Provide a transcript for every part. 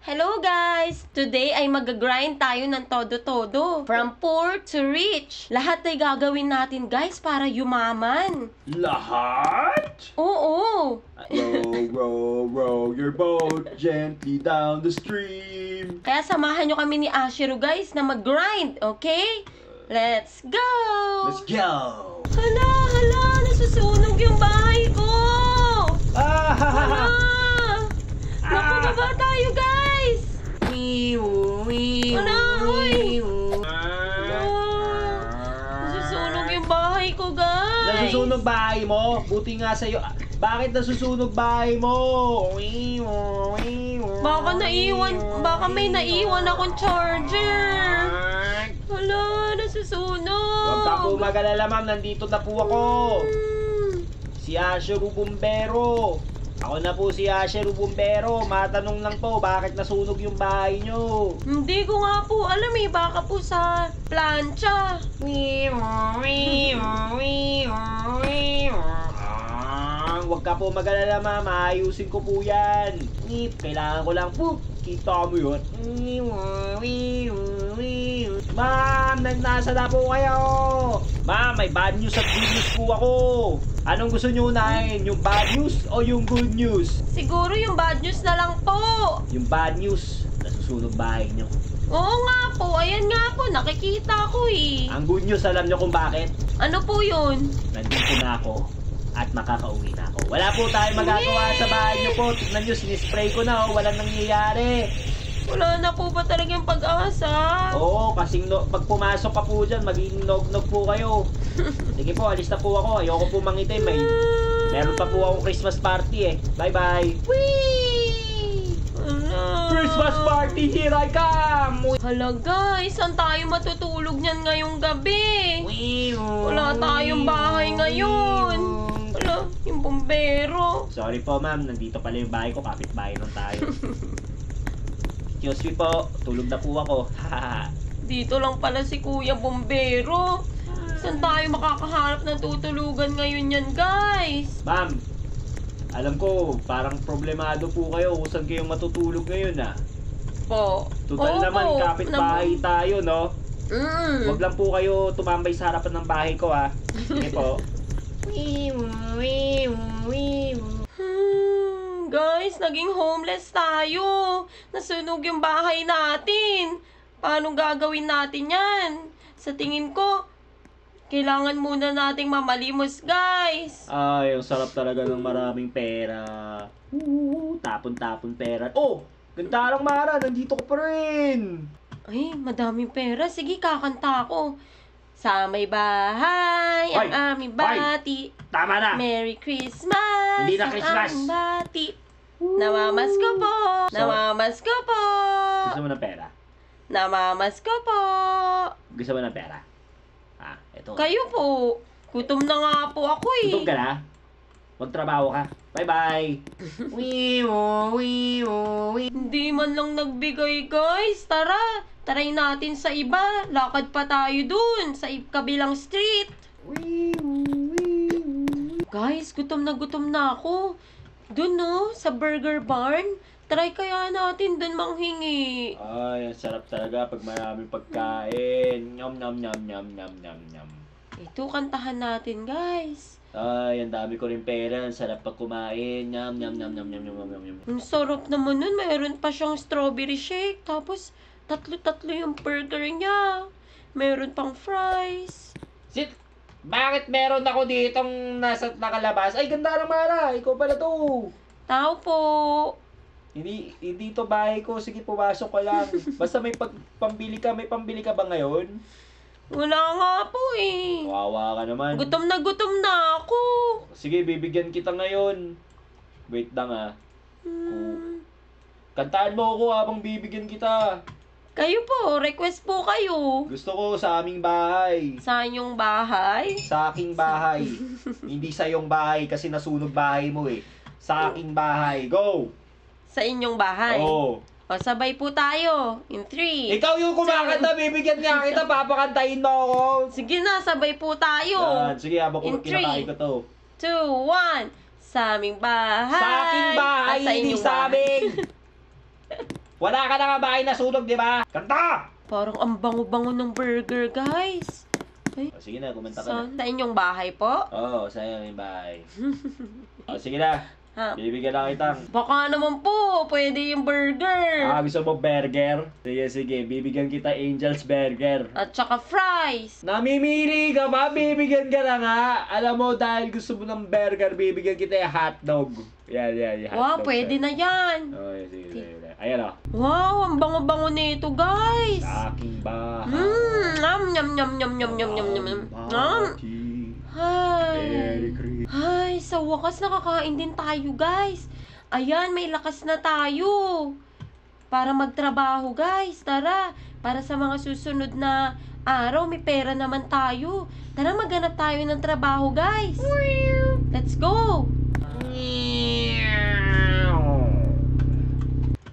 Hello guys! Today ay mag-grind tayo ng todo-todo. From poor to rich. Lahat ay gagawin natin guys para yumaman. Lahat? Oo! Row, row, row your boat gently down the stream. Kaya samahan nyo kami ni Ashiro guys na mag-grind, okay? Let's go! Let's go! Hala! Nasusunog yung bahay ko! Hala! Naku, baba tayo guys! Hala, hoy! Nasusunog yung bahay ko guys! Nasusunog bahay mo? Buti nga sa'yo. Bakit nasusunog bahay mo? Baka may naiwan akong charger. Hala, nasusunog. Huwag ka po mag-alala ma'am, nandito na po ako. Si Ashiro Bumbero. Ako na po si Ashiro Bumbero. Matanong lang po, bakit nasunog yung bahay nyo? Hindi ko nga po alam eh, baka po sa plancha. Huwag ka po mag-alala ma'am, ayusin ko po yan. Kailangan ko lang po, kita mo yun. Ma'am, nasa na po kayo. Ma'am, may bad news at good news po ako. Anong gusto nyo unahin? Yung bad news o yung good news? Siguro yung bad news na lang po. Yung bad news, nasusunog bahay nyo. Oo nga po, ayan nga po, nakikita ko eh. Ang good news, alam nyo kung bakit? Ano po yun? Nandito na ako at makakauwi na ako. Wala po tayong magagawa sa bahay nyo po. Tignan nyo, sinispray ko na, walang nangyayari. Wala na po ba talagang pag-asa? Oo, kasing pag pumasok ka po dyan, magiging nog-nog po kayo. Sige po, alis na po ako. Ayoko po mangitim. Meron pa po akong Christmas party eh. Bye-bye. Whee! Hala. Christmas party, here I come! Hala guys, saan tayo matutulog niyan ngayong gabi? Wala tayong bahay ngayon. Hala, yung bumbero. Sorry po ma'am, nandito pala yung bahay ko. Kapit-bahay lang tayo. Excuse me po, tulog na po ako. Dito lang pala si Kuya Bumbero. Saan tayo makakahanap ng tutulugan ngayon yan, guys? Ma'am, alam ko, parang problemado po kayo kung saan kayong matutulog ngayon ah. Po. Total naman, kapit-bahay tayo, no? Huwag lang po kayo tumambay sa harapan ng bahay ko ah. Sige po. Guys, naging homeless tayo. Nasunog yung bahay natin. Paano gagawin natin yan? Sa tingin ko, kailangan muna nating mamalimos, guys. Ay, ang sarap talaga ng maraming pera. Tapon-tapon pera. Oh! Ganda lang Mara, nandito ko pa rin. Ay, madaming pera. Sige, kakanta ako. Sa may bahay, ang aming bati. Tama na! Merry Christmas! Hindi na Christmas! Ang aming bati. Namamasko po! Namamasko po! Gusto mo ng pera? Namamasko po! Gusto mo ng pera? Ah, ito. Kayo po. Gutom na nga po ako eh. Gutom ka na? Magtrabaho ka. Bye-bye! Hindi man lang nagbigay, guys. Tara, try natin sa iba. Lakad pa tayo dun, sa kabilang street. Guys, gutom na ako. Dun no, sa Burger Barn. Try kaya natin dun manghingi. Ay, ang sarap talaga pag maraming pagkain. Nyam, nyam, nyam, nyam, nyam, nyam, nyam. Ito, kantahan natin, guys. Ay, ang dami ko rin pera. Ang sarap pag kumain. Nyam, nyam, nyam, nyam, nyam, nyam, nyam, nyam. Ang sarap naman nun. Mayroon pa siyang strawberry shake. Tapos, tatlo-tatlo yung burger niya. Mayroon pang fries. Sit! Bakit meron ako ditong nasa nakalabas? Ay, ganda ng Mara! Ikaw pala to! Tao po. Hindi to bahay ko. Sige, pumasok ka lang. Basta may pambili ka. May pambili ka ba ngayon? Wala nga po eh. Kawawa ka naman. Gutom na ako. Sige, bibigyan kita ngayon. Wait lang ah. Kantaan mo ako habang bibigyan kita. Kayo po, request po kayo. Gusto ko sa aming bahay. Sa inyong bahay? Sa aking bahay. Hindi sa iyong bahay kasi nasunog bahay mo eh. Sa aking bahay. Go! Sa inyong bahay? Oo. O, sabay po tayo. In 3. Ikaw yung kumakanta, bibigyan nga kita, papakantahin mo ako. Sige na, sabay po tayo. Yan, sige, habang In kinakain ko to. 2, 1. Sa aming bahay. Sa aking bahay, Sa hindi inyong sa bahay. amin. Wala ka na nga bahay na sunog, di ba? Kanta! Parang ang bango-bango ng burger, guys. Ay, Sige na, kumanta ka na. sa inyong bahay po? Oo, sa'yo yung bahay. Sige na. Ha? Bibigyan na kitang. Baka naman po, pwede yung burger. Gusto mo burger? Sige. Bibigyan kita Angel's Burger. At saka fries. Namimili ka ba? Bibigyan ka na nga. Alam mo, dahil gusto mo ng burger, bibigyan kita yung hotdog. Yan. Yung Wow, hotdog pwede na yan. Sige. Ayan o. Wow, ang bango-bango nito, guys. Sa aking bahay. Nyam, nyam. Merry Hi. Christmas. Hi, sa wakas nakakain din tayo, guys. Ayan, may lakas na tayo. Para magtrabaho, guys. Tara, para sa mga susunod na araw, may pera naman tayo. Tara, maghanap tayo ng trabaho, guys. Let's go.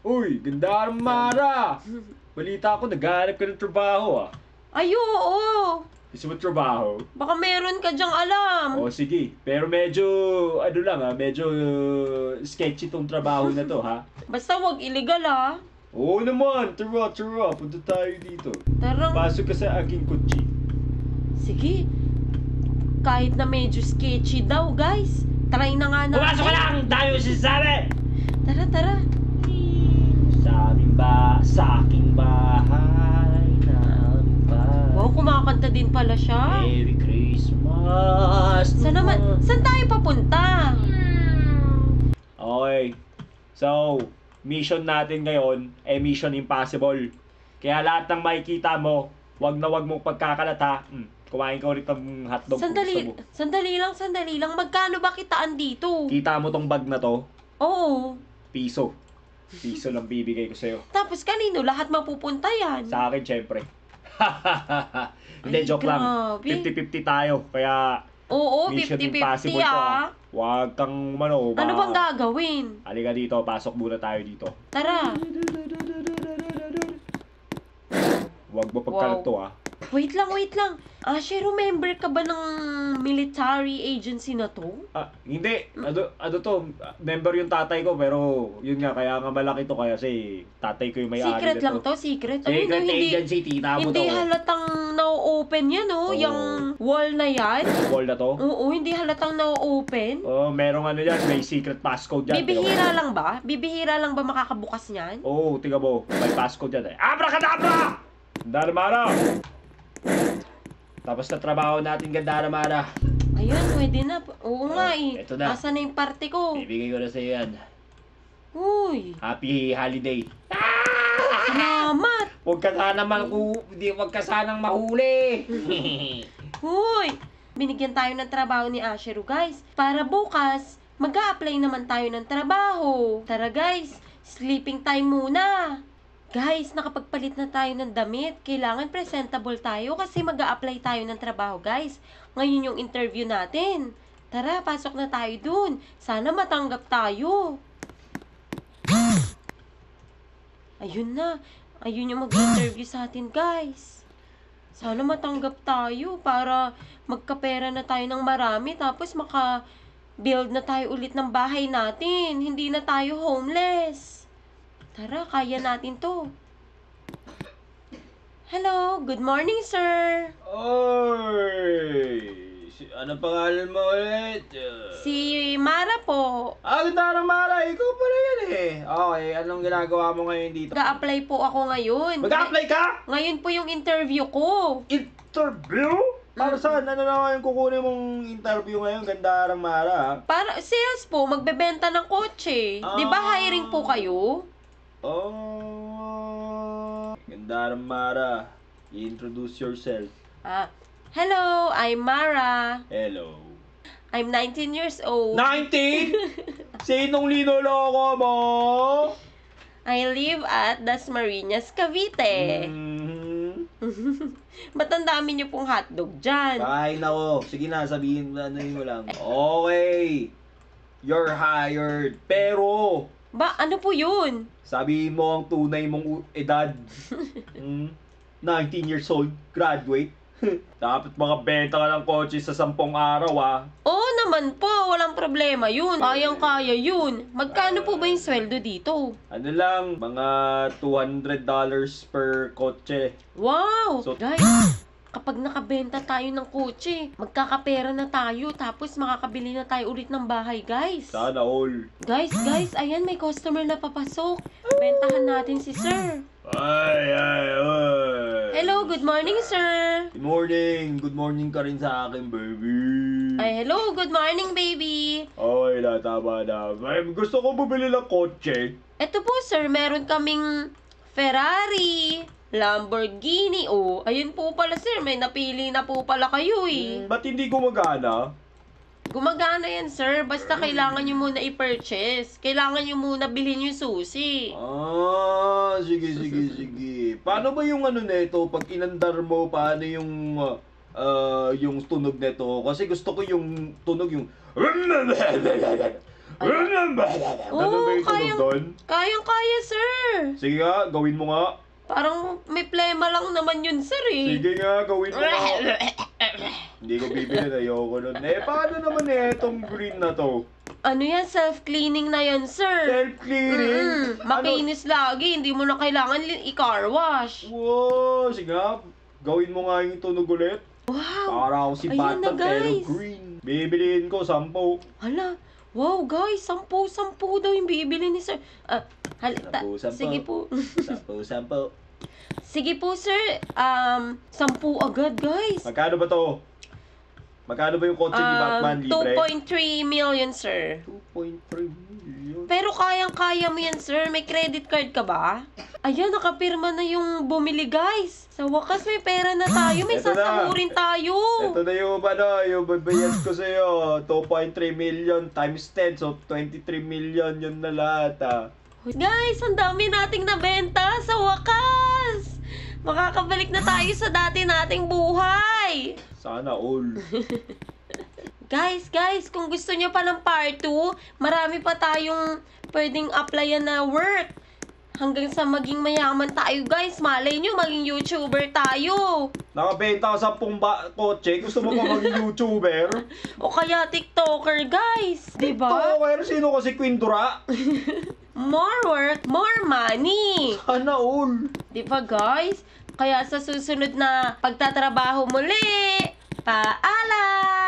Uy, ganda ng Mara. Balita ko, naghahanap ka ng trabaho ah. Ay, oo. Gusto mo trabaho? Baka meron ka dyang alam. O sige, pero medyo, medyo sketchy tong trabaho na to ha. Basta wag illegal, ah. Oo naman, tara, punta tayo dito. Tara. Pasok ka sa aking kotse. Sige. Kahit na medyo sketchy daw, guys. Try na nga natin. Pumasok ka lang! Tayo sinasabi! Tara. Sa aking bahay na Wow, kumakanta din pala siya. Merry Christmas! Saan tayo papunta? Okay. So, mission natin ngayon ay Mission Impossible. Kaya lahat ng makikita mo, wag mong pagkakalat ha. Kumain ka ulit ng hotdog kung gusto mo. Sandali lang. Magkano ba kitaan dito? Kita mo tong bag na to? Oo. Piso lang bibigay ko sa'yo. Tapos kanino lahat mapupunta yan? Sa akin, syempre. Hindi, Ay, joke lang. grabe. 50-50 tayo. Kaya, Oo, Mission 50-50 Impossible to ah. Huwag kang Ano bang gagawin? Halika dito, pasok muna tayo dito. Tara. Huwag mo pagkalat to ah. Wait lang. Asher, member ka ba ng military agency na to? Hindi. Ano to? Member yung tatay ko, pero yun nga, kaya nga malaki to kasi tatay ko yung may-ari Secret nito. lang to, secret. Secret agency, tita mo to. Hindi halatang na-open yan, oh. Oo. Yung wall na yan. Wall na to? Oo, hindi halatang na-open. Oh, merong ano yan, may secret passcode dyan. Bibihira lang ba? Bibihira lang ba makakabukas niyan? Oo, tiga mo. May passcode dyan eh. Abracadabra! Gandara-mara! Tapos na trabaho natin, Gandara-mara. Ayun, pwede na. Oo nga eh. Eto na. Asa na yung party ko? Bibigay ko na sa'yo yan. Uy, Happy holiday. salamat. Huwag ka sanang mahuli. Uy, binigyan tayo ng trabaho ni Asheru, guys. Para bukas, mag-a-apply naman tayo ng trabaho. Tara, guys. Sleeping time muna. Guys, nakapagpalit na tayo ng damit. Kailangan presentable tayo kasi mag-a-apply tayo ng trabaho, guys. Ngayon yung interview natin. Tara, pasok na tayo dun. Sana matanggap tayo. Ayun na. Ayun yung mag-interview sa atin, guys. Sana matanggap tayo para magkapera na tayo ng marami tapos maka-build na tayo ulit ng bahay natin. Hindi na tayo homeless. Tara, kaya natin to. Hello, good morning, sir. Oy! Ano pangalan mo ulit? Si Mara po. Gandara-mara, ikaw pala yan eh. Okay, anong ginagawa mo ngayon dito? Mag-a-apply po ako ngayon. Mag-a-apply ka? Ngayon po yung interview ko. Interview? Para saan? Ano naman yung kukunin mong interview ngayon, Gandara-mara? Para sales po, magbebenta ng kotse. Di ba hiring po kayo? Oh, Gandara-mara, introduce yourself. Hello, I'm Mara. Hello. I'm 19 years old. 19? Sinong linoloko mo? I live at Dasmariñas, Cavite. Ba't ang dami niyo pong hotdog dyan? Kain ako. Sige na, sabihin mo lang. Okay. You're hired. Pero, Ba, ano po yun? sabihin mo ang tunay mong edad. 19 years old, graduate. Dapat makabenta ka ng kotse sa 10 araw, ah. Oo naman po, walang problema yun. Kayang-kaya yun. Magkano po ba yung sweldo dito? Ano lang, mga $200 per kotse. Wow! So- Guys, kapag nakabenta tayo ng kotse, magkakapera na tayo, tapos makakabili na tayo ulit ng bahay, guys. Sana all. Guys, ayan, may customer na papasok. Bentahan natin si sir. Ay. Hello, good morning, sir. Good morning. Good morning ka rin sa akin, baby. Ay, hello, good morning, baby. Okay na, tama na. Ay, gusto ko bumili ng kotse. Eto po, sir, meron kaming Ferrari, Lamborghini. Oh, ayun po pala, sir, may napili na po pala kayo eh. Ba't hindi gumagana? Gumagana yan, sir. Basta kailangan nyo muna i-purchase. Kailangan nyo muna bilhin yung susi. Ah, sige. Paano ba yung ano nito? Pag inandar mo, paano yung tunog nito? Kasi gusto ko yung tunog yung... Ganun ba yung tunog doon? Kayang-kaya, sir. Sige nga, gawin mo nga. Parang may plema lang naman yun, sir eh. Sige nga, gawin mo nga. Hindi ko bibili, ayoko nun. Paano naman itong green na to? Ano yan? Self-cleaning na yan, sir. Self-cleaning? Makinis lagi. Hindi mo na kailangan i-car wash. Wow, sige nga. Gawin mo nga yung tunog ulit. Wow. Para ako si Ayan na, Batman pero guys. green. Bibiliin ko 10. Hala. Wow, guys. 10 daw yung bibili ni sir. Sige po. 10. Sige po, sir. 10 agad, guys. Magkano ba to? Magkano ba yung kotse ni Batman libre? 2.3 million, sir. 2.3 million. Pero kayang-kaya mo yan, sir. May credit card ka ba? Ayan, nakapirma na yung bumili, guys. Sa wakas, may pera na tayo. May Eto na. sasahurin tayo. Ito na yung babayad ko sa'yo. 2.3 million times 10. So, 23 million yun na lahat, ah. Guys, ang dami nating nabenta sa wakas. Makakabalik na tayo sa dati nating buhay. Sana all. Guys, kung gusto nyo pa ng part 2, marami pa tayong pwedeng applyan na work. Hanggang sa maging mayaman tayo, guys. Malay nyo, maging YouTuber tayo. Nakabenta ka 10 kotse. Gusto mo pa maging YouTuber? O kaya TikToker, guys. Diba? TikToker? Sino kasi Queen Dura? More work, more money. Sana all. Diba, guys? Kaya sa susunod na pagtatrabaho muli, paalam!